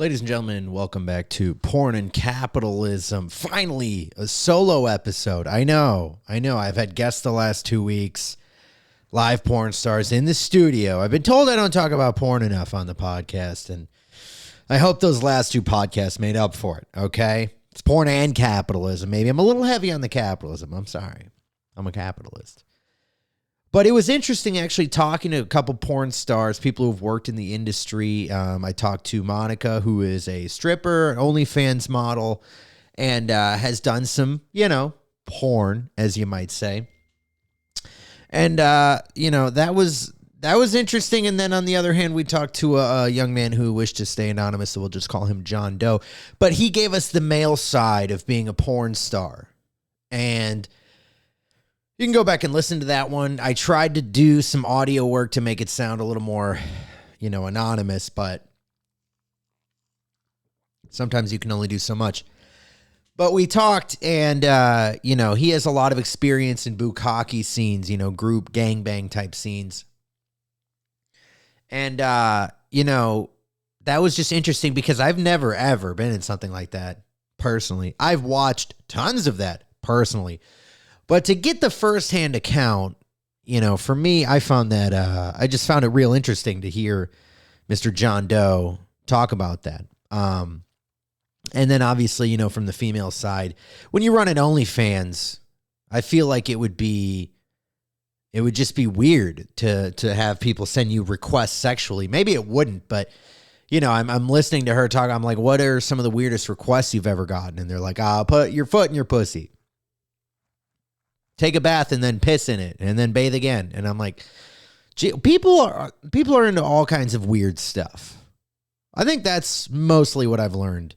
Ladies and gentlemen, welcome back to Porn and Capitalism. Finally, a solo episode. I know. I've had guests the last 2 weeks, live porn stars in the studio. I've been told I don't talk about porn enough on the podcast, and I hope those last two podcasts made up for it, okay? It's porn and capitalism. Maybe I'm a little heavy on the capitalism. I'm sorry. I'm a capitalist. But it was interesting actually talking to a couple porn stars, people who've worked in the industry. I talked to Monica, who is a stripper, an OnlyFans model, and has done some, porn, as you might say. And, that was interesting. And then on the other hand, we talked to a young man who wished to stay anonymous, so we'll just call him John Doe. But he gave us the male side of being a porn star. And you can go back and listen to that one. I tried to do some audio work to make it sound a little more, anonymous, but sometimes you can only do so much. But we talked, and, he has a lot of experience in bukkake scenes, group gangbang type scenes. And, that was just interesting because I've never, ever been in something like that personally. I've watched tons of that personally. But to get the firsthand account, for me, I found that I just found it real interesting to hear Mr. John Doe talk about that. And then obviously, from the female side, when you run an OnlyFans, I feel like it would just be weird to have people send you requests sexually. Maybe it wouldn't, but I'm listening to her talk. I'm like, what are some of the weirdest requests you've ever gotten? And they're like, put your foot in your pussy. Take a bath and then piss in it and then bathe again. And I'm like, gee, people are into all kinds of weird stuff. I think that's mostly what I've learned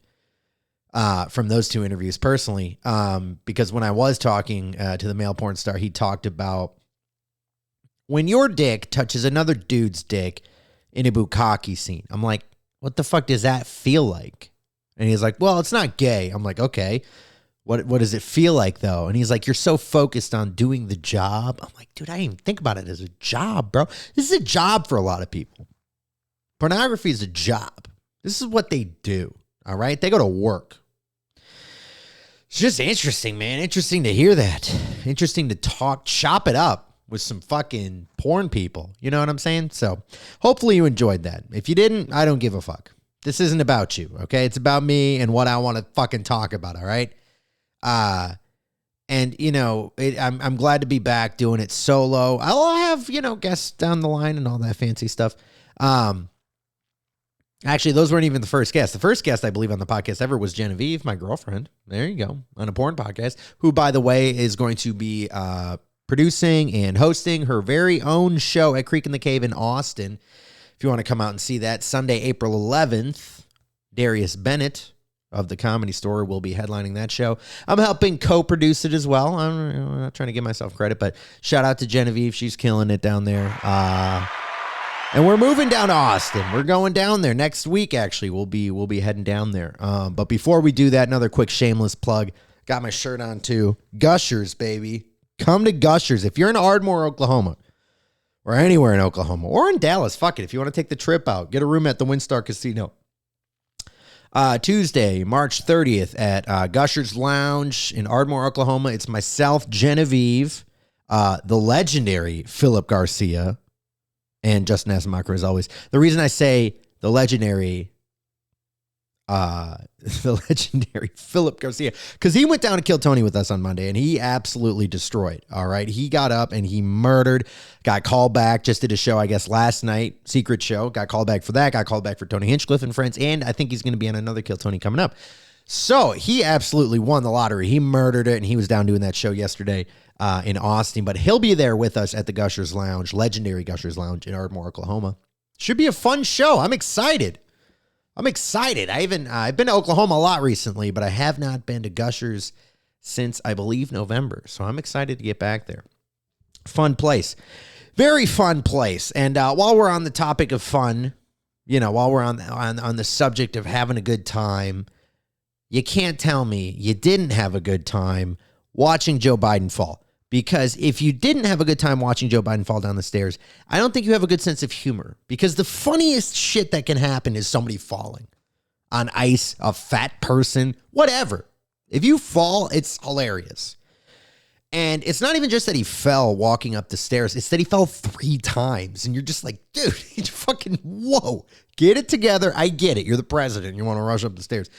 from those two interviews personally. Because when I was talking to the male porn star, he talked about when your dick touches another dude's dick in a bukkake scene. I'm like, what the fuck does that feel like? And he's like, well, it's not gay. I'm like, okay. What does it feel like, though? And he's like, you're so focused on doing the job. I'm like, dude, I didn't even think about it as a job, bro. This is a job for a lot of people. Pornography is a job. This is what they do, all right? They go to work. It's just interesting, man. Interesting to hear that. Interesting to chop it up with some fucking porn people. You know what I'm saying? So hopefully you enjoyed that. If you didn't, I don't give a fuck. This isn't about you, okay? It's about me and what I want to fucking talk about, all right? I'm glad to be back doing it solo. I'll have, guests down the line and all that fancy stuff. Actually, those weren't even the first guest. The first guest, I believe, on the podcast ever was Genevieve, my girlfriend. There you go. On a porn podcast, who, by the way, is going to be, producing and hosting her very own show at Creek in the Cave in Austin. If you want to come out and see that, Sunday, April 11th, Darius Bennett of the Comedy Store will be headlining that show. I'm helping co-produce it as well. I'm not trying to give myself credit, but shout out to Genevieve. She's killing it down there. And we're moving down to Austin. We're going down there next week, actually. We'll be heading down there. But before we do that, another quick shameless plug. Got my shirt on too. Gushers, baby. Come to Gushers. If you're in Ardmore, Oklahoma, or anywhere in Oklahoma, or in Dallas, fuck it. If you want to take the trip out, get a room at the WinStar Casino. Tuesday, March 30th at Gushers Lounge in Ardmore, Oklahoma. It's myself, Genevieve, the legendary Philip Garcia, and Justin Asamacher, as always. The reason I say the legendary Philip Garcia, because he went down to Kill Tony with us on Monday, and he absolutely destroyed, all right? He got up and he murdered, got called back, just did a show, I guess, last night, secret show, got called back for that, got called back for Tony Hinchcliffe and Friends, and I think he's going to be on another Kill Tony coming up. So he absolutely won the lottery. He murdered it, and he was down doing that show yesterday in Austin, but he'll be there with us at the Gushers Lounge, legendary Gushers Lounge in Ardmore, Oklahoma. Should be a fun show. I'm excited. I've been to Oklahoma a lot recently, but I have not been to Gushers since, I believe, November. So I'm excited to get back there. Fun place. Very fun place. And while we're on the topic of fun, while we're on the subject of having a good time, you can't tell me you didn't have a good time watching Joe Biden fall. Because if you didn't have a good time watching Joe Biden fall down the stairs, I don't think you have a good sense of humor. Because the funniest shit that can happen is somebody falling. on ice, a fat person, whatever. If you fall, it's hilarious. And it's not even just that he fell walking up the stairs. It's that he fell 3 times. And you're just like, dude, you fucking, whoa, get it together. I get it. You're the president. You want to rush up the stairs.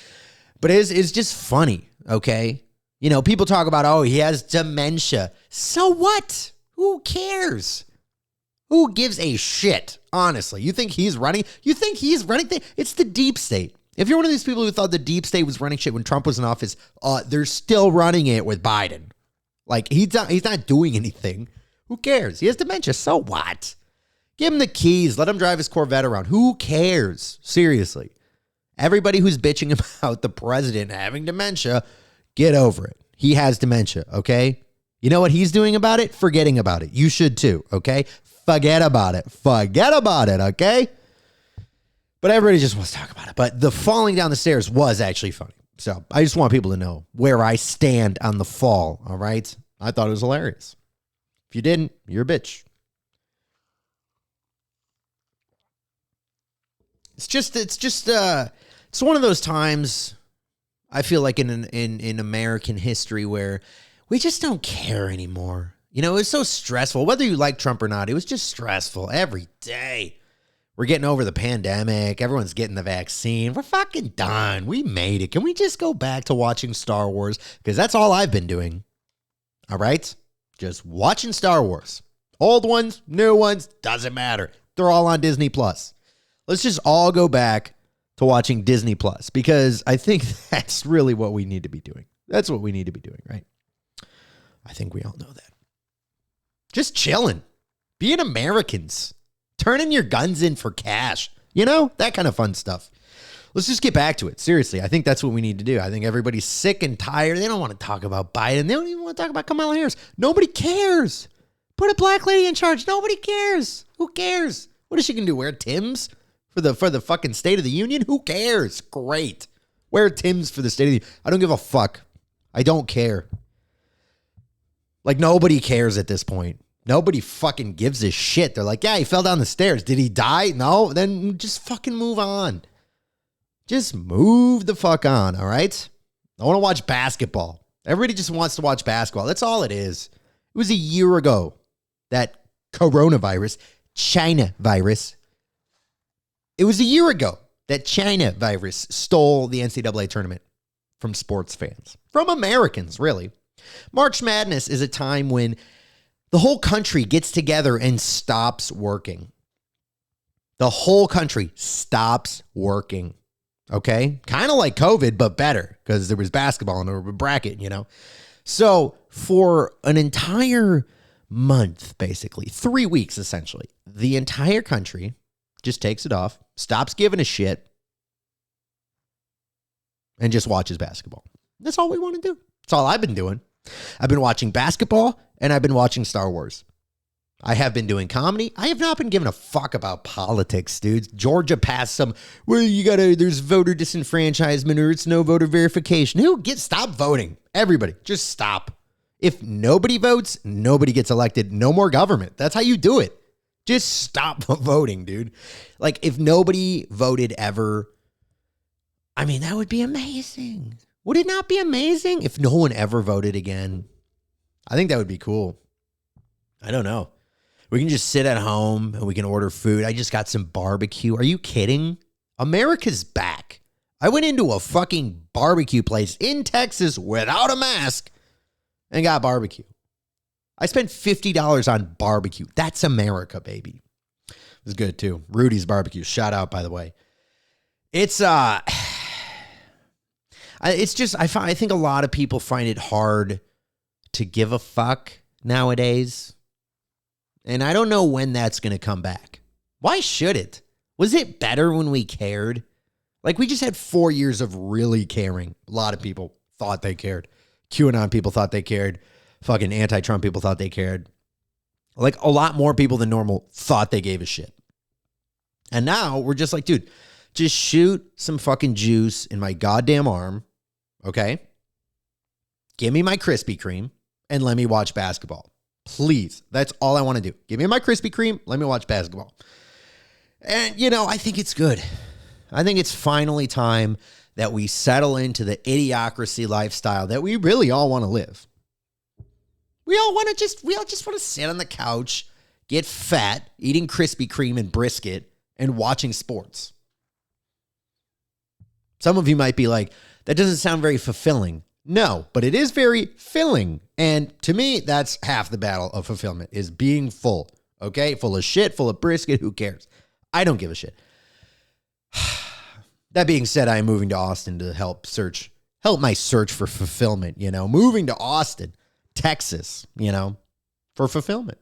But it's just funny, okay? You know, people talk about, oh, he has dementia. So what? Who cares? Who gives a shit, honestly? You think he's running? It's the deep state. If you're one of these people who thought the deep state was running shit when Trump was in office, they're still running it with Biden. Like, he's not doing anything. Who cares? He has dementia. So what? Give him the keys. Let him drive his Corvette around. Who cares? Seriously. Everybody who's bitching about the president having dementia, get over it. He has dementia, okay? You know what he's doing about it? Forgetting about it. You should too, okay? Forget about it. Forget about it, okay? But everybody just wants to talk about it. But the falling down the stairs was actually funny. So I just want people to know where I stand on the fall, all right? I thought it was hilarious. If you didn't, you're a bitch. It's one of those times I feel like in American history where we just don't care anymore. You know, it's so stressful. Whether you like Trump or not, it was just stressful every day. We're getting over the pandemic. Everyone's getting the vaccine. We're fucking done. We made it. Can we just go back to watching Star Wars? Because that's all I've been doing. All right? Just watching Star Wars. Old ones, new ones, doesn't matter. They're all on Disney Plus. Let's just all go back to watching Disney Plus because I think that's really what we need to be doing. That's what we need to be doing, right? I think we all know that. Just chilling. Being Americans. Turning your guns in for cash. You know, that kind of fun stuff. Let's just get back to it. Seriously, I think that's what we need to do. I think everybody's sick and tired. They don't want to talk about Biden. They don't even want to talk about Kamala Harris. Nobody cares. Put a black lady in charge. Nobody cares. Who cares? What is she going to do? Wear Timbs for the fucking State of the Union? Who cares? Great. Wear Timbs for the State of the Union. I don't give a fuck. I don't care. Like, nobody cares at this point. Nobody fucking gives a shit. They're like, yeah, he fell down the stairs. Did he die? No. Then just fucking move on. Just move the fuck on, all right? I want to watch basketball. Everybody just wants to watch basketball. That's all it is. It was a year ago that coronavirus, China virus, it was a year ago that China virus stole the NCAA tournament from sports fans, from Americans, really. March Madness is a time when the whole country gets together and stops working. The whole country stops working. Okay? Kind of like COVID, but better because there was basketball in the bracket, you know? So for an entire month, basically, 3 weeks essentially, the entire country just takes it off, stops giving a shit, and just watches basketball. That's all we want to do. That's all I've been doing. I've been watching basketball and I've been watching Star Wars. I have been doing comedy. I have not been giving a fuck about politics, dudes. Georgia passed some, there's voter disenfranchisement or it's no voter verification. Stop voting. Everybody, just stop. If nobody votes, nobody gets elected. No more government. That's how you do it. Just stop voting, dude. Like, if nobody voted ever, I mean, that would be amazing. Would it not be amazing if no one ever voted again? I think that would be cool. I don't know. We can just sit at home and we can order food. I just got some barbecue. Are you kidding? America's back. I went into a fucking barbecue place in Texas without a mask and got barbecue. I spent $50 on barbecue. That's America, baby. It was good too. Rudy's Barbecue. Shout out, by the way. It's just, I think a lot of people find it hard to give a fuck nowadays. And I don't know when that's going to come back. Why should it? Was it better when we cared? Like, we just had 4 years of really caring. A lot of people thought they cared. QAnon people thought they cared. Fucking anti-Trump people thought they cared. Like, a lot more people than normal thought they gave a shit. And now we're just like, dude, just shoot some fucking juice in my goddamn arm. Okay? Give me my Krispy Kreme and let me watch basketball. Please. That's all I want to do. Give me my Krispy Kreme. Let me watch basketball. And, you know, I think it's good. I think it's finally time that we settle into the idiocracy lifestyle that we really all want to live. We all just want to sit on the couch, get fat, eating Krispy Kreme and brisket, and watching sports. Some of you might be like, that doesn't sound very fulfilling. No, but it is very filling. And to me, that's half the battle of fulfillment, is being full. Okay? Full of shit, full of brisket. Who cares? I don't give a shit. That being said, I am moving to Austin to help my search for fulfillment, moving to Austin, Texas, for fulfillment,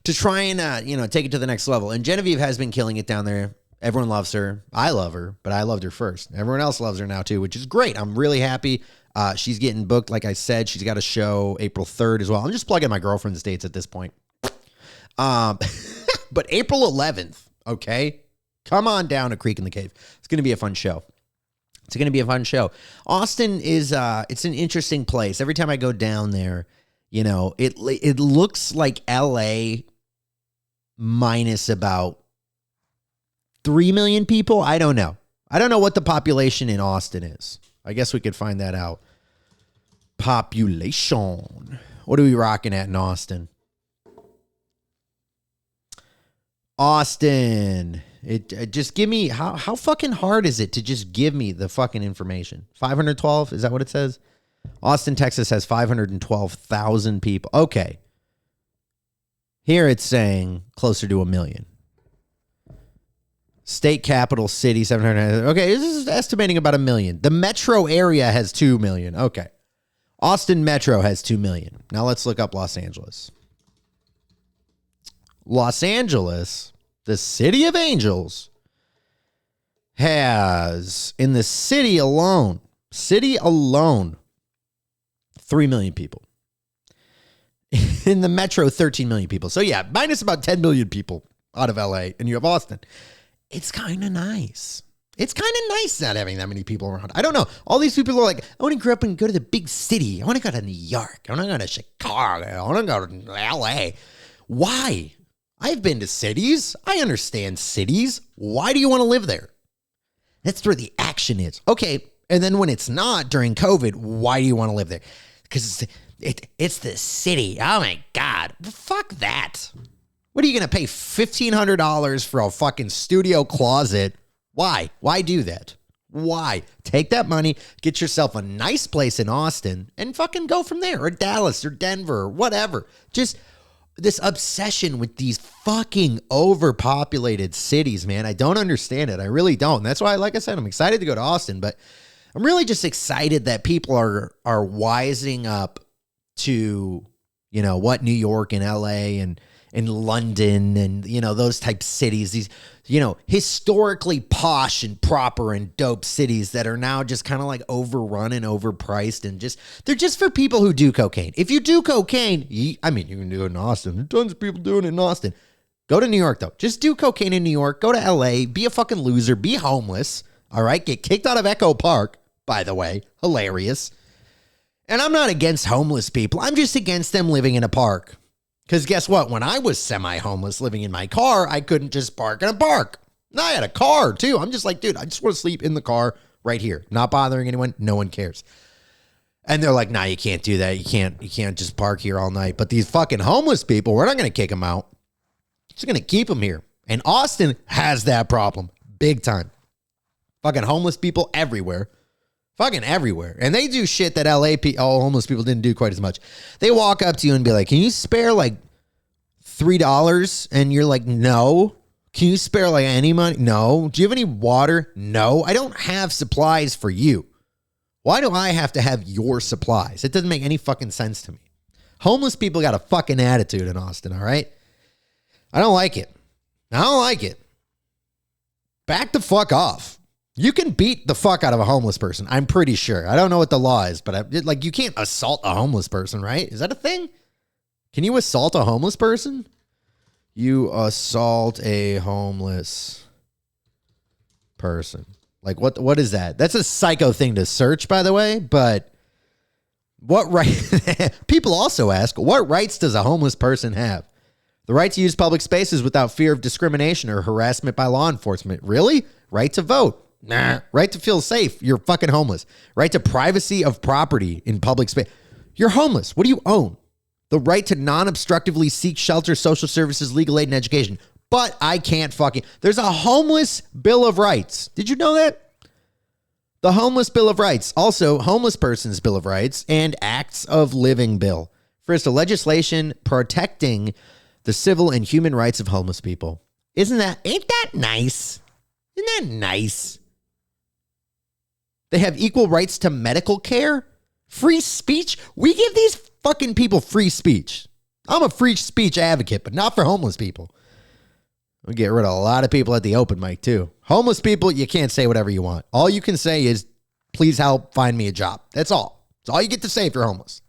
to try and, take it to the next level. And Genevieve has been killing it down there. Everyone loves her. I love her, but I loved her first. Everyone else loves her now too, which is great. I'm really happy. She's getting booked. Like I said, she's got a show April 3rd as well. I'm just plugging my girlfriend's dates at this point. But April 11th, okay? Come on down to Creek in the Cave. It's going to be a fun show. Austin is, it's an interesting place. Every time I go down there, it looks like LA minus about 3 million people. I don't know. I don't know what the population in Austin is. I guess we could find that out. Population. What are we rocking at in Austin? Austin. It just give me, how fucking hard is it to just give me the fucking information? 512? Is that what it says? Austin, Texas has 512,000 people. Okay. Here it's saying closer to 1 million. State capital city, 700. Okay, this is estimating about 1 million. The metro area has 2 million. Okay. Austin Metro has 2 million. Now let's look up Los Angeles. Los Angeles, the city of angels, has, in the city alone, 3 million people. In the metro, 13 million people. So yeah, minus about 10 million people out of LA, and you have Austin. It's kind of nice. It's kind of nice not having that many people around. I don't know. All these people are like, I want to grow up and go to the big city. I want to go to New York. I want to go to Chicago. I want to go to LA. Why? I've been to cities. I understand cities. Why do you want to live there? That's where the action is. Okay. And then when it's not during COVID, why do you want to live there? Because it's the city. Oh my God. Fuck that. What are you going to pay $1,500 for a fucking studio closet? Why? Why do that? Why? Take that money, get yourself a nice place in Austin, and fucking go from there, or Dallas, or Denver, or whatever. Just this obsession with these fucking overpopulated cities, man. I don't understand it. I really don't. That's why, like I said, I'm excited to go to Austin, but I'm really just excited that people are wising up to, what New York and LA and London and, those type cities, these, historically posh and proper and dope cities that are now just kind of like overrun and overpriced and they're just for people who do cocaine. If you do cocaine, you can do it in Austin. There's tons of people doing it in Austin. Go to New York, though. Just do cocaine in New York. Go to LA. Be a fucking loser. Be homeless. All right? Get kicked out of Echo Park, by the way. Hilarious. And I'm not against homeless people. I'm just against them living in a park. Because guess what? When I was semi-homeless living in my car, I couldn't just park in a park. And I had a car, too. I'm just like, dude, I just want to sleep in the car right here. Not bothering anyone. No one cares. And they're like, nah, you can't do that. You can't just park here all night. But these fucking homeless people, we're not going to kick them out. Just going to keep them here. And Austin has that problem. Big time. Fucking homeless people everywhere. Fucking everywhere. And they do shit that homeless people didn't do quite as much. They walk up to you and be like, can you spare like $3? And you're like, no. Can you spare like any money? No. Do you have any water? No. I don't have supplies for you. Why do I have to have your supplies? It doesn't make any fucking sense to me. Homeless people got a fucking attitude in Austin, all right? I don't like it. I don't like it. Back the fuck off. You can beat the fuck out of a homeless person. I'm pretty sure. I don't know what the law is, but you can't assault a homeless person, right? Is that a thing? Can you assault a homeless person? You assault a homeless person. Like what is that? That's a psycho thing to search, by the way, but what right? People also ask, what rights does a homeless person have? The right to use public spaces without fear of discrimination or harassment by law enforcement. Really? Right to vote. Nah. Right to feel safe. You're fucking homeless. Right to privacy of property in public space. You're homeless. What do you own? The right to non-obstructively seek shelter, social services, legal aid, and education. But I can't fucking... There's a homeless Bill of Rights. Did you know that? The Homeless Bill of Rights. Also, Homeless Persons Bill of Rights and Acts of Living Bill. First, a legislation protecting the civil and human rights of homeless people. Ain't that nice? Isn't that nice? They have equal rights to medical care, free speech. We give these fucking people free speech. I'm a free speech advocate, but not for homeless people. We get rid of a lot of people at the open mic too. Homeless people, you can't say whatever you want. All you can say is, please help find me a job. That's all. That's all you get to say if you're homeless.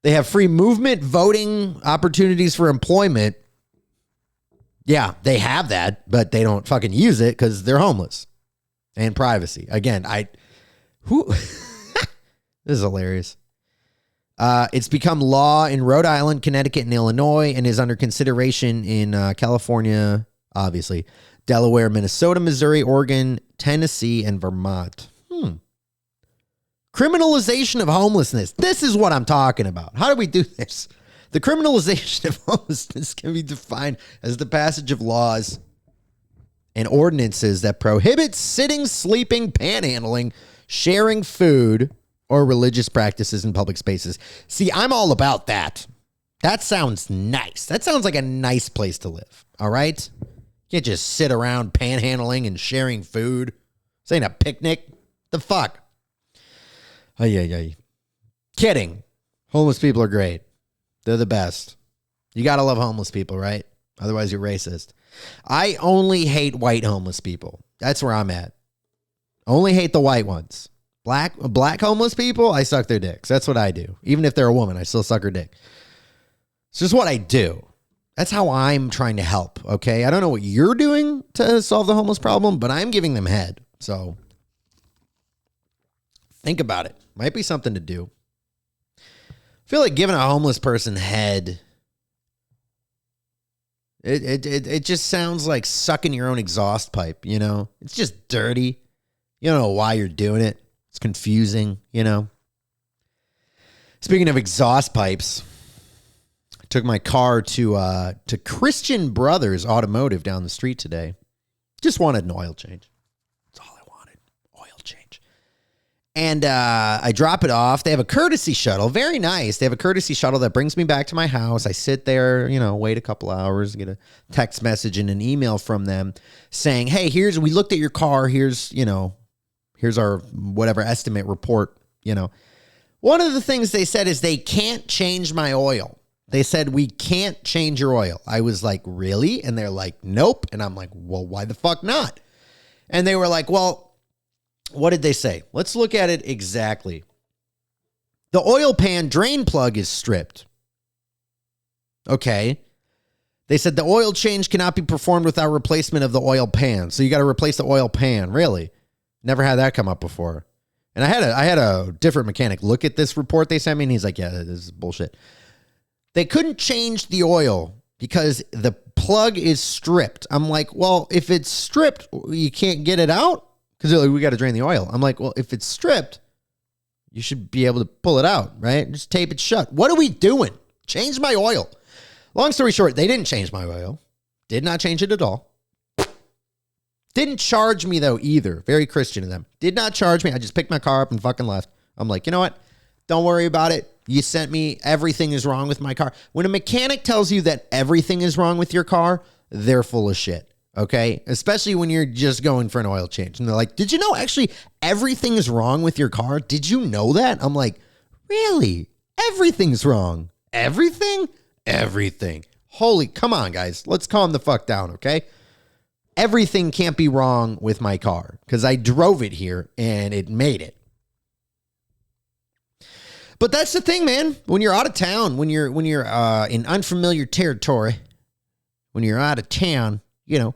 They have free movement, voting, opportunities for employment. Yeah, they have that, but they don't fucking use it because they're homeless. And privacy. Again, this is hilarious. It's become law in Rhode Island, Connecticut, and Illinois, and is under consideration in California, obviously, Delaware, Minnesota, Missouri, Oregon, Tennessee, and Vermont. Criminalization of homelessness. This is what I'm talking about. How do we do this? The criminalization of homelessness can be defined as the passage of laws and ordinances that prohibit sitting, sleeping, panhandling, sharing food, or religious practices in public spaces. See, I'm all about that. That sounds nice. That sounds like a nice place to live. All right? You can't just sit around panhandling and sharing food. This ain't a picnic. The fuck? Kidding. Homeless people are great. They're the best. You got to love homeless people, right? Otherwise, you're racist. I only hate white homeless people. That's where I'm at. Only hate the white ones. Black homeless people, I suck their dicks. That's what I do. Even if they're a woman, I still suck her dick. It's just what I do. That's how I'm trying to help, okay? I don't know what you're doing to solve the homeless problem, but I'm giving them head. So think about it. Might be something to do. I feel like giving a homeless person head, it just sounds like sucking your own exhaust pipe, you know? It's just dirty. You don't know why you're doing it. It's confusing, you know? Speaking of exhaust pipes, I took my car to Christian Brothers Automotive down the street today. Just wanted an oil change. That's all I wanted. Oil change. And I drop it off. They have a courtesy shuttle. Very nice. They have a courtesy shuttle that brings me back to my house. I sit there, you know, wait a couple hours, get a text message and an email from them saying, hey, we looked at your car. Here's our whatever estimate report, you know. One of the things they said is they can't change my oil. They said, we can't change your oil. I was like, really? And they're like, nope. And I'm like, well, why the fuck not? And they were like, well, what did they say? Let's look at it exactly. The oil pan drain plug is stripped. Okay. They said the oil change cannot be performed without replacement of the oil pan. So you got to replace the oil pan. Really? Never had that come up before. And I had a different mechanic look at this report they sent me, and he's like, yeah, this is bullshit. They couldn't change the oil because the plug is stripped. I'm like, well, if it's stripped, you can't get it out? Because they're like, we got to drain the oil. I'm like, well, if it's stripped, you should be able to pull it out, right? Just tape it shut. What are we doing? Change my oil. Long story short, they didn't change my oil. Did not change it at all. Didn't charge me, though, either. Very Christian of them. Did not charge me. I just picked my car up and fucking left. I'm like, you know what? Don't worry about it. You sent me. Everything is wrong with my car. When a mechanic tells you that everything is wrong with your car, they're full of shit. Okay? Especially when you're just going for an oil change. And they're like, did you know actually everything is wrong with your car? Did you know that? I'm like, really? Everything's wrong. Everything? Everything. Holy, come on, guys. Let's calm the fuck down, okay? Everything can't be wrong with my car because I drove it here and it made it. But that's the thing, man. When you're out of town, when you're in unfamiliar territory, when you're out of town, you know,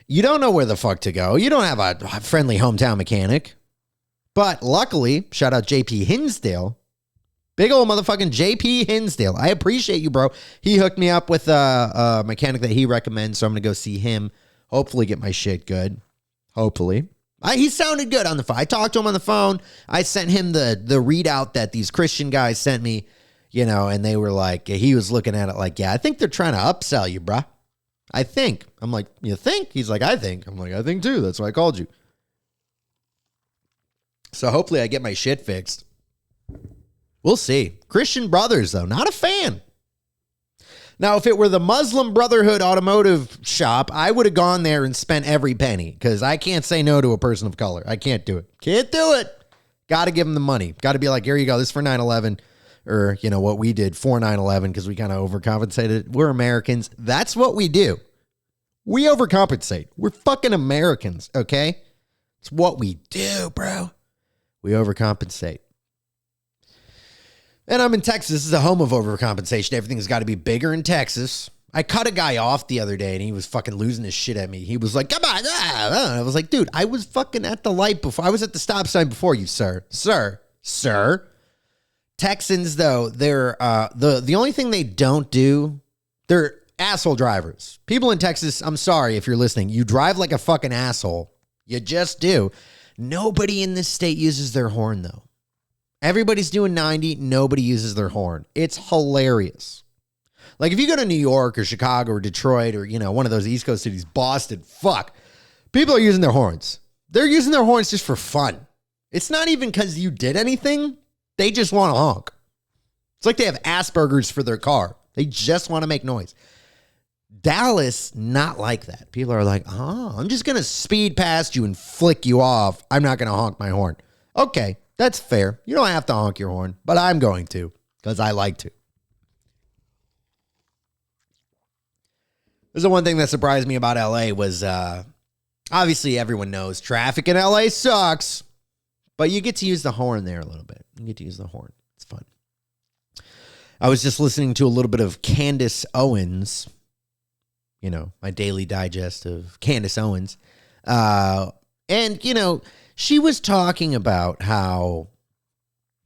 you don't know where the fuck to go. You don't have a friendly hometown mechanic. But luckily, shout out JP Hinsdale. Big old motherfucking JP Hinsdale. I appreciate you, bro. He hooked me up with a mechanic that he recommends, so I'm going to go see him. Hopefully get my shit good. hopefully. He sounded good on the phone. I talked to him on the phone. I sent him the readout that these Christian guys sent me, and they were like, he was looking at it like, yeah, I think they're trying to upsell you, bruh. I think. I'm like, you think? He's like, I think. I'm like, I think too. That's why I called you. So hopefully I get my shit fixed. We'll see. Christian Brothers, though, not a fan. Now, if it were the Muslim Brotherhood automotive shop, I would have gone there and spent every penny because I can't say no to a person of color. I can't do it. Can't do it. Got to give them the money. Got to be like, here you go. This is for 9/11 or, what we did for 9/11 because we kind of overcompensated. We're Americans. That's what we do. We overcompensate. We're fucking Americans, okay? It's what we do, bro. We overcompensate. And I'm in Texas. This is a home of overcompensation. Everything's got to be bigger in Texas. I cut a guy off the other day, and he was fucking losing his shit at me. He was like, come on. I was like, dude, I was fucking at the light before. I was at the stop sign before you, sir. Sir. Texans, though, they're the only thing they don't do, they're asshole drivers. People in Texas, I'm sorry if you're listening. You drive like a fucking asshole. You just do. Nobody in this state uses their horn, though. Everybody's doing 90. Nobody uses their horn. It's hilarious. Like if you go to New York or Chicago or Detroit or, one of those East Coast cities, Boston, fuck. People are using their horns. They're using their horns just for fun. It's not even because you did anything. They just want to honk. It's like they have Asperger's for their car. They just want to make noise. Dallas, not like that. People are like, I'm just going to speed past you and flick you off. I'm not going to honk my horn. Okay. That's fair. You don't have to honk your horn, but I'm going to because I like to. There's the one thing that surprised me about LA was obviously everyone knows traffic in LA sucks, but you get to use the horn there a little bit. You get to use the horn. It's fun. I was just listening to a little bit of Candace Owens, my daily digest of Candace Owens. And, she was talking about how,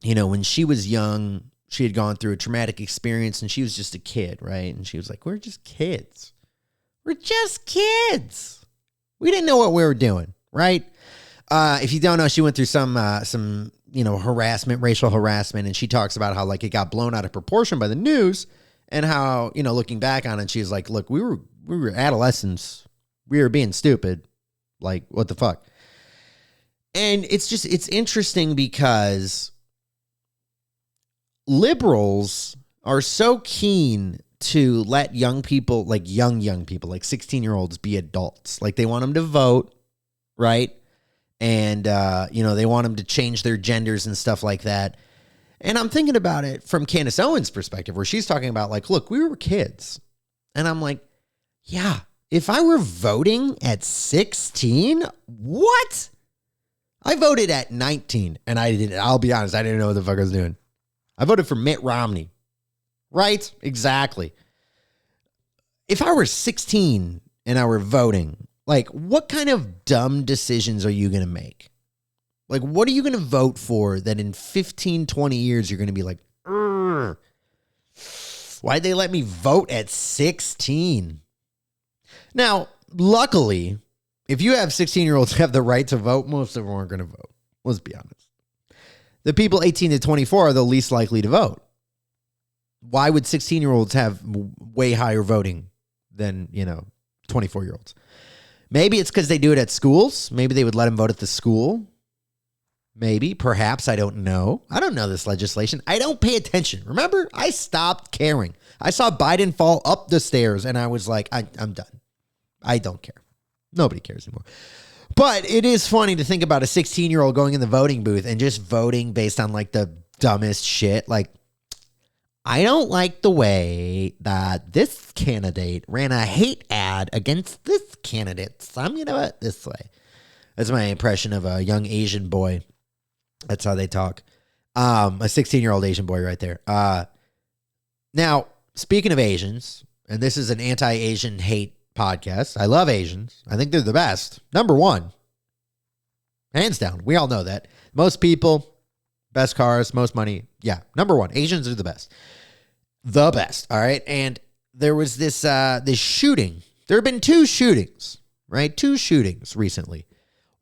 when she was young, she had gone through a traumatic experience and she was just a kid, right? And she was like, we're just kids. We're just kids. We didn't know what we were doing, right? If you don't know, she went through some harassment, racial harassment, and she talks about how, like, it got blown out of proportion by the news and how, looking back on it, she's like, look, we were adolescents. We were being stupid. Like, what the fuck? And it's interesting because liberals are so keen to let young people, like young people, like 16-year-olds be adults. Like they want them to vote, right? And, they want them to change their genders and stuff like that. And I'm thinking about it from Candace Owens' perspective, where she's talking about like, look, we were kids. And I'm like, yeah, if I were voting at 16, what? I voted at 19, and I'll be honest, I didn't know what the fuck I was doing. I voted for Mitt Romney. Right? Exactly. If I were 16 and I were voting, like, what kind of dumb decisions are you going to make? Like, what are you going to vote for that in 15, 20 years you're going to be like, why'd they let me vote at 16? Now, luckily, if you have 16-year-olds have the right to vote, most of them aren't going to vote. Let's be honest. The people 18 to 24 are the least likely to vote. Why would 16-year-olds have way higher voting than, 24-year-olds? Maybe it's because they do it at schools. Maybe they would let them vote at the school. Maybe, perhaps, I don't know. I don't know this legislation. I don't pay attention. Remember, I stopped caring. I saw Biden fall up the stairs, and I was like, I'm done. I don't care. Nobody cares anymore. But it is funny to think about a 16-year-old going in the voting booth and just voting based on like the dumbest shit. Like, I don't like the way that this candidate ran a hate ad against this candidate, so I'm going to vote this way. That's my impression of a young Asian boy. That's how they talk. A 16-year-old Asian boy right there. Now, speaking of Asians, and this is an anti-Asian hate podcast. I love Asians. I think they're the best. Number one. Hands down. We all know that. Most people, best cars, most money. Yeah. Number one. Asians are the best. The best. All right. And there was this shooting. There have been two shootings, right? Two shootings recently.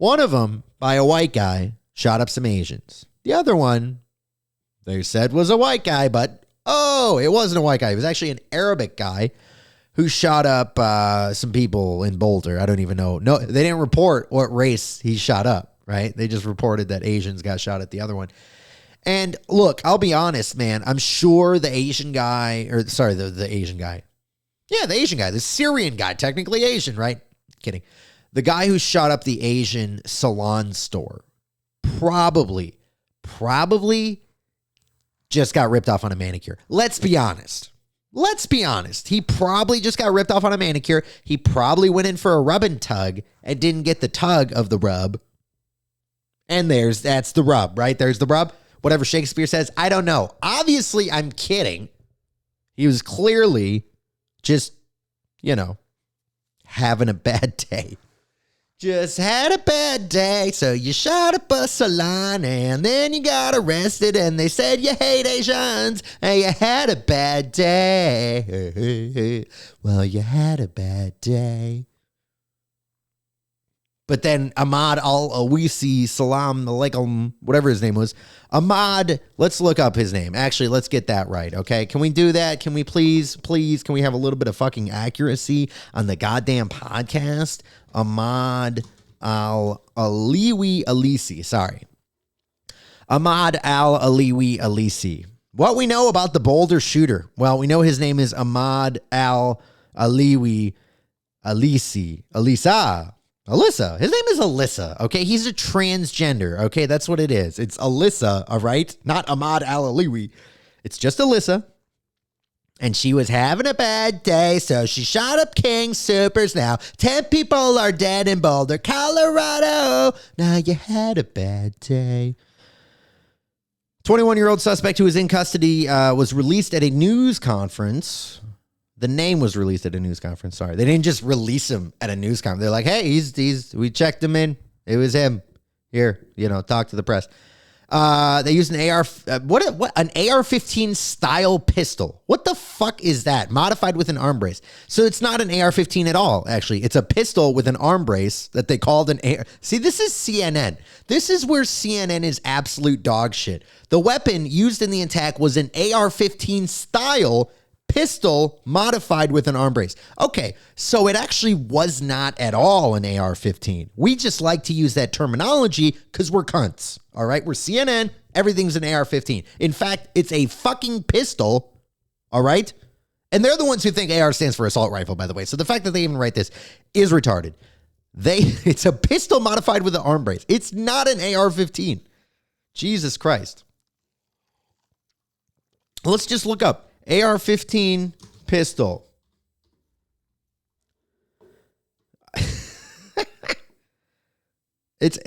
One of them, by a white guy, shot up some Asians. The other one, they said was a white guy, but it wasn't a white guy. It was actually an Arabic guy who shot up some people in Boulder. I don't even know. No, they didn't report what race he shot up, right? They just reported that Asians got shot at the other one. And look, I'll be honest, man. I'm sure the Asian guy, the Asian guy. Yeah, the Asian guy, the Syrian guy, technically Asian, right? Kidding. The guy who shot up the Asian salon store probably just got ripped off on a manicure. Let's be honest. He probably just got ripped off on a manicure. He probably went in for a rub and tug and didn't get the tug of the rub. And that's the rub, right? There's the rub. Whatever Shakespeare says, I don't know. Obviously, I'm kidding. He was clearly just, having a bad day. Just had a bad day, so you shot up a salon, and then you got arrested, and they said you hate Asians, and you had a bad day. Well, you had a bad day. But then Ahmad al-Awisi, salam alaikum, whatever his name was. Ahmad, let's look up his name. Actually, let's get that right, okay? Can we do that? Can we please, can we have a little bit of fucking accuracy on the goddamn podcast? Ahmad al-Aliwi Alisi, sorry. Ahmad al-Aliwi Alisi. What we know about the Boulder shooter? Well, we know his name is Ahmad al-Aliwi Alisi. Alyssa. His name is Alyssa, okay? He's a transgender, okay? That's what it is. It's Alyssa, all right? Not Ahmad al-Aliwi. It's just Alyssa. And she was having a bad day, so she shot up King Supers now. 10 people are dead in Boulder, Colorado. Now you had a bad day. 21-year-old suspect who was in custody was released at a news conference. The name was released at a news conference. Sorry. They didn't just release him at a news conference. They're like, hey, we checked him in. It was him. Here, talk to the press. They used an an AR-15 style pistol. What the fuck is that? Modified with an arm brace. So it's not an AR-15 at all, actually. It's a pistol with an arm brace that they called an AR. See, this is CNN. This is where CNN is absolute dog shit. The weapon used in the attack was an AR-15 style pistol modified with an arm brace. Okay, so it actually was not at all an AR-15. We just like to use that terminology because we're cunts, all right? We're CNN, everything's an AR-15. In fact, it's a fucking pistol, all right? And they're the ones who think AR stands for assault rifle, by the way. So the fact that they even write this is retarded. It's a pistol modified with an arm brace. It's not an AR-15. Jesus Christ. Let's just look up AR-15 pistol. It's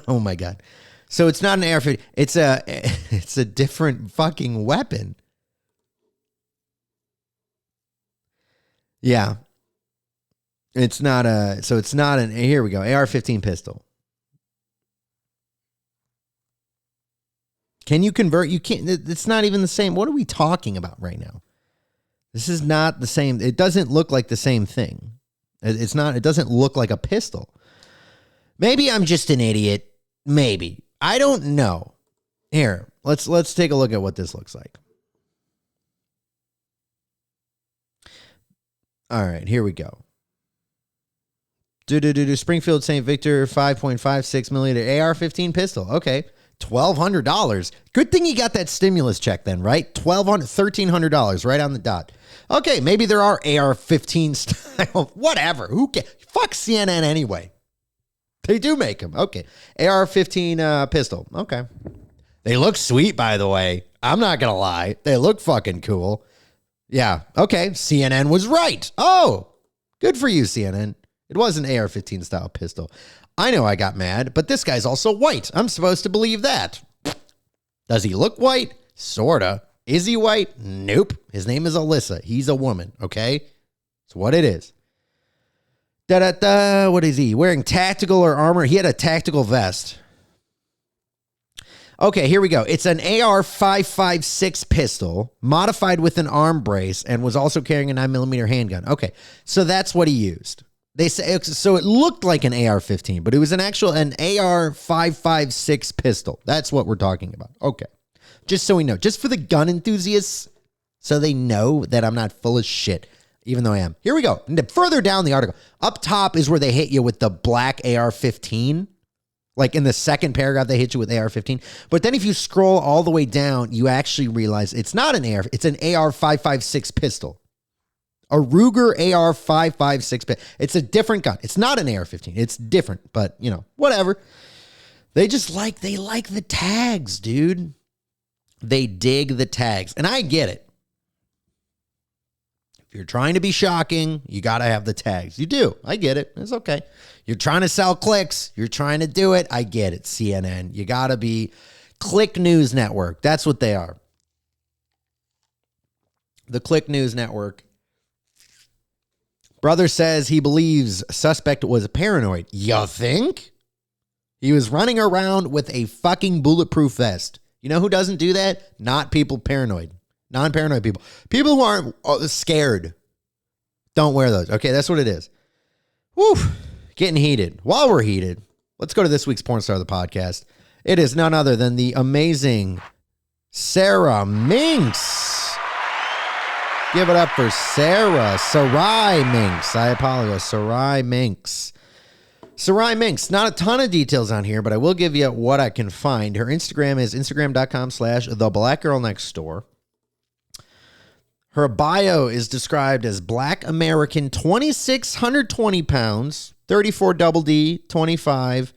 oh my God. So it's not an AR-15. It's a different fucking weapon. Yeah. It's not here we go. AR-15 pistol. Can you convert? You can't. It's not even the same. What are we talking about right now? This is not the same. It doesn't look like the same thing. It's not. It doesn't look like a pistol. Maybe I'm just an idiot. Maybe. I don't know. Here, let's take a look at what this looks like. All right, here we go. Springfield St. Victor 5.56 millimeter AR-15 pistol. Okay. $1,200. Good thing you got that stimulus check then, right? $1,300 right on the dot. Okay, maybe there are AR-15 style, whatever. Who cares? Fuck CNN anyway. They do make them. Okay, AR-15 pistol. Okay, they look sweet, by the way. I'm not gonna lie, they look fucking cool. Yeah. Okay, CNN was right. Oh, good for you, CNN. It was an AR-15 style pistol. I know I got mad, but this guy's also white. I'm supposed to believe that. Does he look white? Sorta. Is he white? Nope. His name is Alyssa. He's a woman, okay? It's what it is. What is he? Wearing tactical or armor? He had a tactical vest. Okay, here we go. It's an AR-556 pistol modified with an arm brace and was also carrying a 9mm handgun. Okay, so that's what he used. They say, so it looked like an AR-15, but it was an AR-556 pistol. That's what we're talking about. Okay. Just so we know, just for the gun enthusiasts, so they know that I'm not full of shit, even though I am. Here we go. Further down the article, up top is where they hit you with the black AR-15. Like in the second paragraph, they hit you with AR-15. But then if you scroll all the way down, you actually realize it's not an AR, it's an AR-556 pistol. A Ruger AR-556. It's a different gun. It's not an AR-15. It's different, but, you know, whatever. They like the tags, dude. They dig the tags. And I get it. If you're trying to be shocking, you got to have the tags. You do. I get it. It's okay. You're trying to sell clicks. You're trying to do it. I get it, CNN. You got to be Click News Network. That's what they are. The Click News Network. Brother says he believes suspect was paranoid. You think? He was running around with a fucking bulletproof vest. You know who doesn't do that? Not people paranoid. Non-paranoid people. People who aren't scared don't wear those. Okay, that's what it is. Woo. Getting heated. While we're heated, let's go to this week's porn star of the podcast. It is none other than the amazing Sarai Minx. Give it up for Sarai Minx. I apologize. Sarai Minx. Sarai Minx. Not a ton of details on here, but I will give you what I can find. Her Instagram is instagram.com/theblackgirlnextdoor. Her bio is described as Black American, 26, 120 pounds, 34 double D, 25,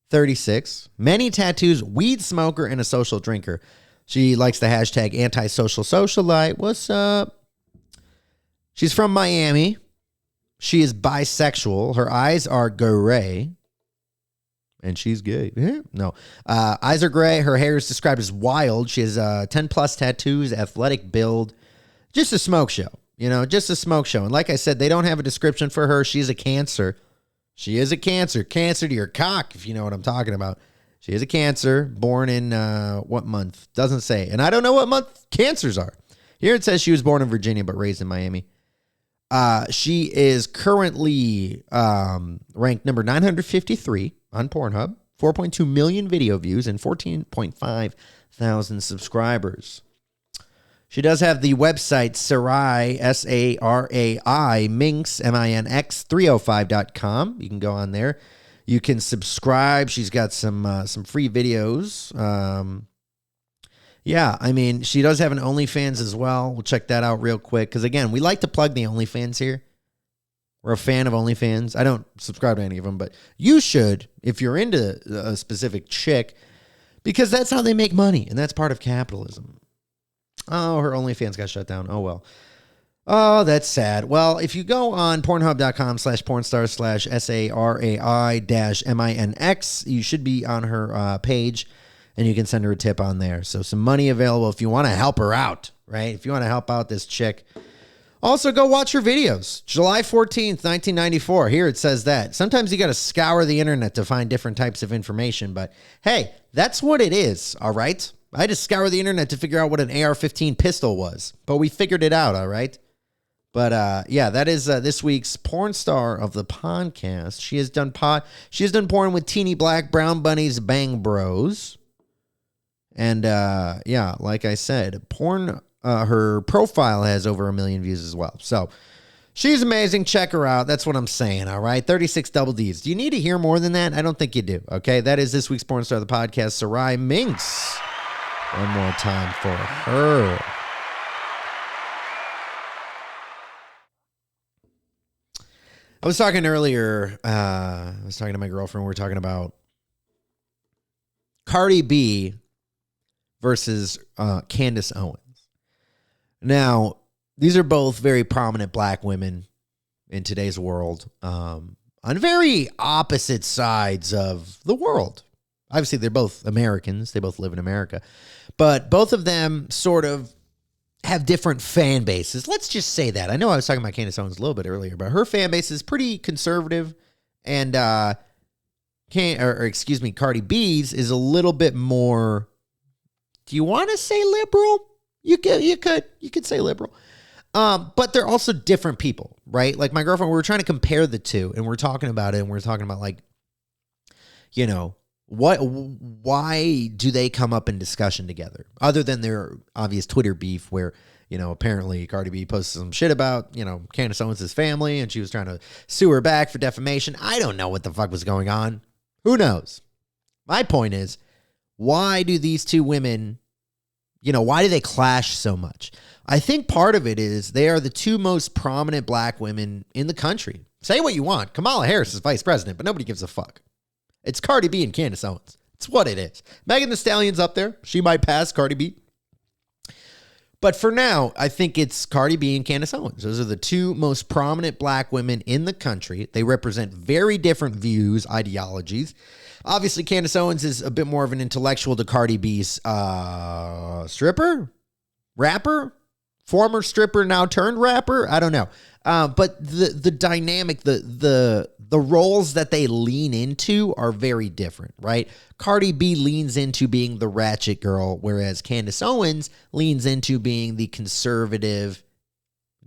36. Many tattoos, weed smoker, and a social drinker. She likes the hashtag antisocial socialite. What's up? She's from Miami. She is bisexual. Her eyes are gray. And she's gay. No. Eyes are gray. Her hair is described as wild. She has 10 plus tattoos, athletic build. Just a smoke show. You know, just a smoke show. And like I said, they don't have a description for her. She's a Cancer. She is a Cancer. Cancer to your cock, if you know what I'm talking about. She is a Cancer. Born in what month? Doesn't say. And I don't know what month Cancers are. Here it says she was born in Virginia but raised in Miami. She is currently ranked number 953 on Pornhub, 4.2 million video views, and 14.5 thousand subscribers. She does have the website Sarai, Sarai, Minx, Minx, 305.com. You can go on there. You can subscribe. She's got some free videos. Yeah, I mean, she does have an OnlyFans as well. We'll check that out real quick. Because, again, we like to plug the OnlyFans here. We're a fan of OnlyFans. I don't subscribe to any of them, but you should if you're into a specific chick. Because that's how they make money, and that's part of capitalism. Oh, her OnlyFans got shut down. Oh, well. Oh, that's sad. Well, if you go on pornhub.com/pornstar/SARAI-MINX, you should be on her page. And you can send her a tip on there. So some money available if you want to help her out, right? If you want to help out this chick. Also, go watch her videos. July 14th, 1994. Here it says that. Sometimes you got to scour the internet to find different types of information. But, hey, that's what it is, all right? I just scour the internet to figure out what an AR-15 pistol was. But we figured it out, all right? But, yeah, that is this week's porn star of the podcast. She has done porn with Teeny Black, Brown Bunnies, Bang Bros. And, yeah, like I said, her profile has over 1 million views as well. So she's amazing. Check her out. That's what I'm saying. All right. 36 double Ds. Do you need to hear more than that? I don't think you do. Okay. That is this week's porn star of the podcast, Sarai Minx. One more time for her. I was talking earlier. I was talking to my girlfriend. We were talking about Cardi B versus Candace Owens. Now, these are both very prominent black women in today's world on very opposite sides of the world. Obviously, they're both Americans. They both live in America. But both of them sort of have different fan bases. Let's just say that. I know I was talking about Candace Owens a little bit earlier, but her fan base is pretty conservative. And, Cardi B's is a little bit more... Do you want to say liberal? You could say liberal. But they're also different people, right? Like my girlfriend, we were trying to compare the two, and we're talking about it, and we're talking about like, you know, why do they come up in discussion together other than their obvious Twitter beef where, you know, apparently Cardi B posted some shit about, you know, Candace Owens' family and she was trying to sue her back for defamation. I don't know what the fuck was going on. Who knows? My point is, why do these two women, you know, why do they clash so much? I think part of it is they are the two most prominent black women in the country. Say what you want. Kamala Harris is vice president, but nobody gives a fuck. It's Cardi B and Candace Owens. It's what it is. Megan Thee Stallion's up there. She might pass Cardi B. But for now, I think it's Cardi B and Candace Owens. Those are the two most prominent black women in the country. They represent very different views, ideologies. Obviously, Candace Owens is a bit more of an intellectual to Cardi B's stripper, rapper, former stripper, now turned rapper. I don't know. But the dynamic, the roles that they lean into are very different, right? Cardi B leans into being the ratchet girl, whereas Candace Owens leans into being the conservative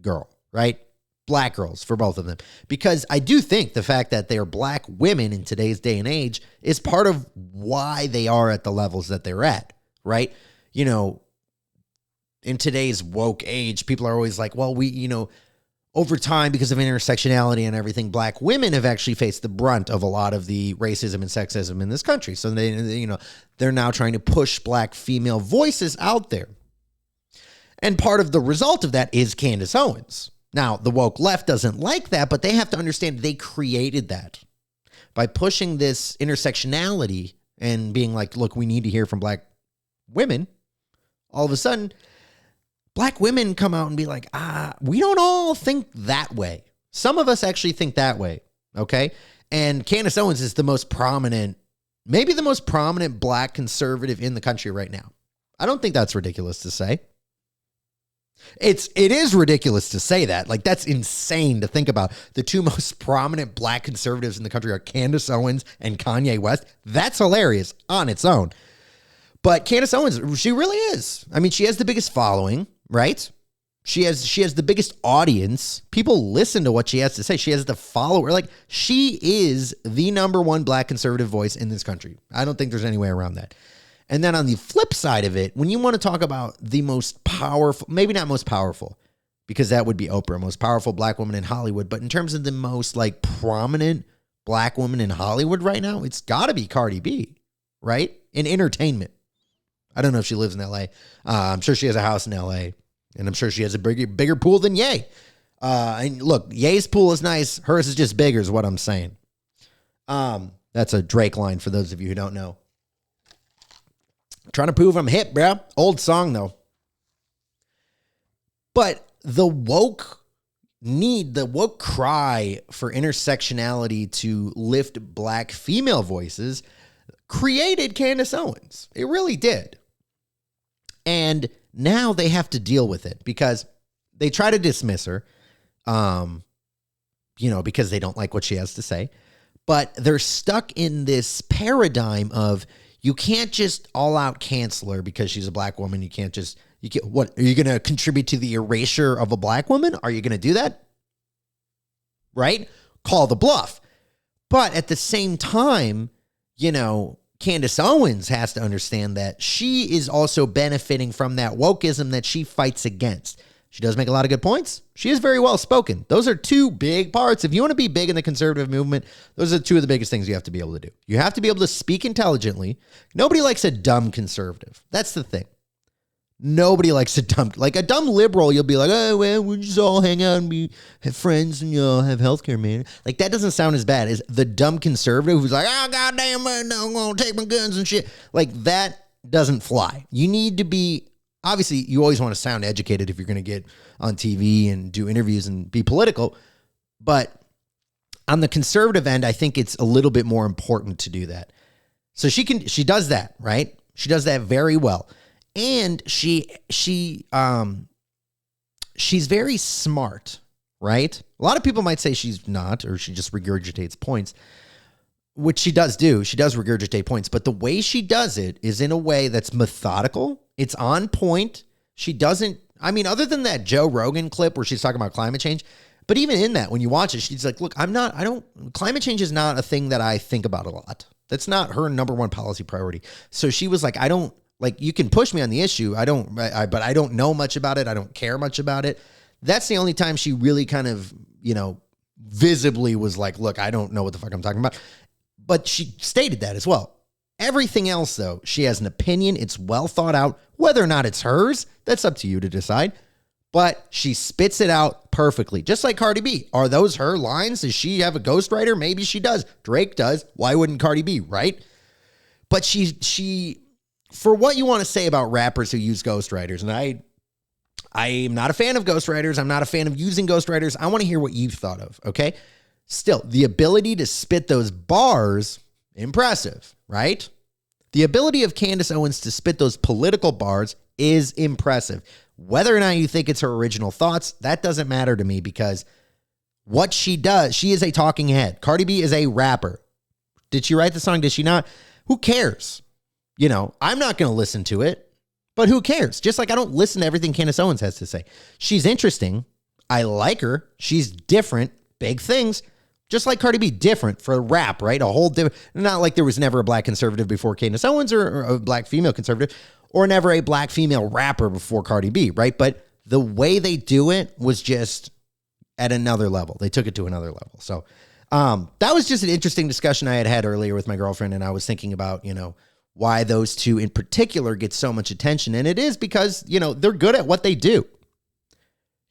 girl, right? Black girls for both of them. Because I do think the fact that they're black women in today's day and age is part of why they are at the levels that they're at, right? You know, in today's woke age, people are always like, well, over time, because of intersectionality and everything, black women have actually faced the brunt of a lot of the racism and sexism in this country. So they're now trying to push black female voices out there. And part of the result of that is Candace Owens. Now, the woke left doesn't like that, but they have to understand they created that by pushing this intersectionality and being like, look, we need to hear from black women. All of a sudden, black women come out and be like, we don't all think that way. Some of us actually think that way, okay? And Candace Owens is the most prominent, maybe the most prominent black conservative in the country right now. I don't think that's ridiculous to say. It is ridiculous to say that. Like, that's insane to think about. The two most prominent black conservatives in the country are Candace Owens and Kanye West. That's hilarious on its own. But Candace Owens, she really is. I mean, she has the biggest following, right? She has the biggest audience. People listen to what she has to say. She has the follower. Like, she is the number one black conservative voice in this country. I don't think there's any way around that. And then on the flip side of it, when you want to talk about the most powerful, maybe not most powerful, because that would be Oprah, most powerful black woman in Hollywood, but in terms of the most like prominent black woman in Hollywood right now, it's got to be Cardi B, right? In entertainment. I don't know if she lives in LA. I'm sure she has a house in LA, and I'm sure she has a bigger pool than Ye. And look, Ye's pool is nice. Hers is just bigger is what I'm saying. That's a Drake line for those of you who don't know. Trying to prove I'm hip, bro. Old song, though. But the woke cry for intersectionality to lift black female voices created Candace Owens. It really did. And now they have to deal with it because they try to dismiss her, because they don't like what she has to say. But they're stuck in this paradigm of, you can't just all out cancel her because she's a black woman. What are you going to contribute to the erasure of a black woman? Are you going to do that? Right? Call the bluff. But at the same time, Candace Owens has to understand that she is also benefiting from that wokeism that she fights against. She does make a lot of good points. She is very well spoken. Those are two big parts. If you want to be big in the conservative movement, those are two of the biggest things you have to be able to do. You have to be able to speak intelligently. Nobody likes a dumb conservative. That's the thing. Nobody likes a dumb liberal. You'll be like, oh, well, we just all hang out and have friends and have healthcare, man. Like, that doesn't sound as bad as the dumb conservative who's like, oh, goddamn, man, I'm going to take my guns and shit. Like, that doesn't fly. You need to be, obviously, you always want to sound educated if you're going to get on TV and do interviews and be political. But on the conservative end, I think it's a little bit more important to do that. So she does that, right? She does that very well. And she's very smart, right? A lot of people might say she's not, or she just regurgitates points, which she does do. She does regurgitate points, but the way she does it is in a way that's methodical. It's on point. She doesn't I mean, other than that Joe Rogan clip where she's talking about climate change, but even in that, when you watch it, she's like, look, climate change is not a thing that I think about a lot. That's not her number one policy priority. So she was like, you can push me on the issue. But I don't know much about it. I don't care much about it. That's the only time she really kind of, visibly was like, look, I don't know what the fuck I'm talking about. But she stated that as well. Everything else, though, she has an opinion. It's well thought out. Whether or not it's hers, that's up to you to decide. But she spits it out perfectly, just like Cardi B. Are those her lines? Does she have a ghostwriter? Maybe she does. Drake does. Why wouldn't Cardi B, right? But she, for what you want to say about rappers who use ghostwriters, and I am not a fan of ghostwriters. I'm not a fan of using ghostwriters. I want to hear what you've thought of, okay? Still, the ability to spit those bars, impressive, right? The ability of Candace Owens to spit those political bars is impressive. Whether or not you think it's her original thoughts, that doesn't matter to me, because what she does, she is a talking head. Cardi B is a rapper. Did she write the song? Did she not? Who cares? I'm not going to listen to it, but who cares? Just like I don't listen to everything Candace Owens has to say. She's interesting. I like her. She's different. Big things. Just like Cardi B, different for rap, right? A whole different, not like there was never a black conservative before Candace Owens or a black female conservative, or never a black female rapper before Cardi B, right? But the way they do it was just at another level. They took it to another level. So that was just an interesting discussion I had earlier with my girlfriend, and I was thinking about, why those two in particular get so much attention. And it is because, they're good at what they do.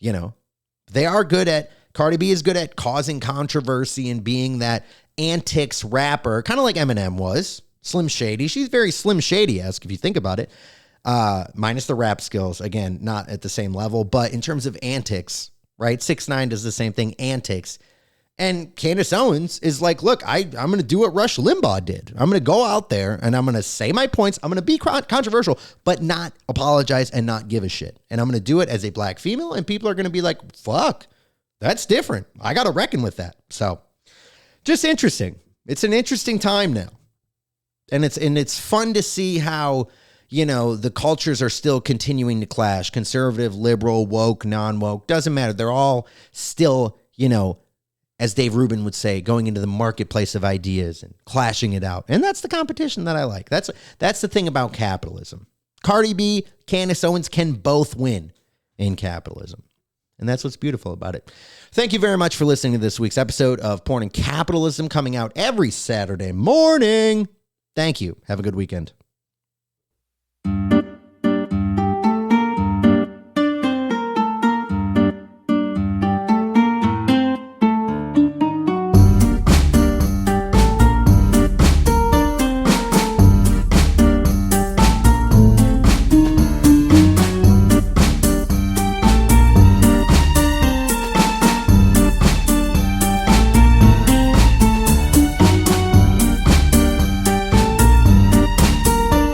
They are good at, Cardi B is good at causing controversy and being that antics rapper, kind of like Eminem was. Slim Shady. She's very Slim Shady-esque if you think about it. Minus the rap skills. Again, not at the same level, but in terms of antics, right? 6ix9ine does the same thing, antics. And Candace Owens is like, look, I'm going to do what Rush Limbaugh did. I'm going to go out there and I'm going to say my points. I'm going to be controversial, but not apologize and not give a shit. And I'm going to do it as a black female, and people are going to be like, fuck, that's different. I got to reckon with that. So just interesting. It's an interesting time now. And it's fun to see how, the cultures are still continuing to clash. Conservative, liberal, woke, non-woke, doesn't matter. They're all still, as Dave Rubin would say, going into the marketplace of ideas and clashing it out. And that's the competition that I like. That's the thing about capitalism. Cardi B, Candace Owens can both win in capitalism. And that's what's beautiful about it. Thank you very much for listening to this week's episode of Porn and Capitalism, coming out every Saturday morning. Thank you. Have a good weekend.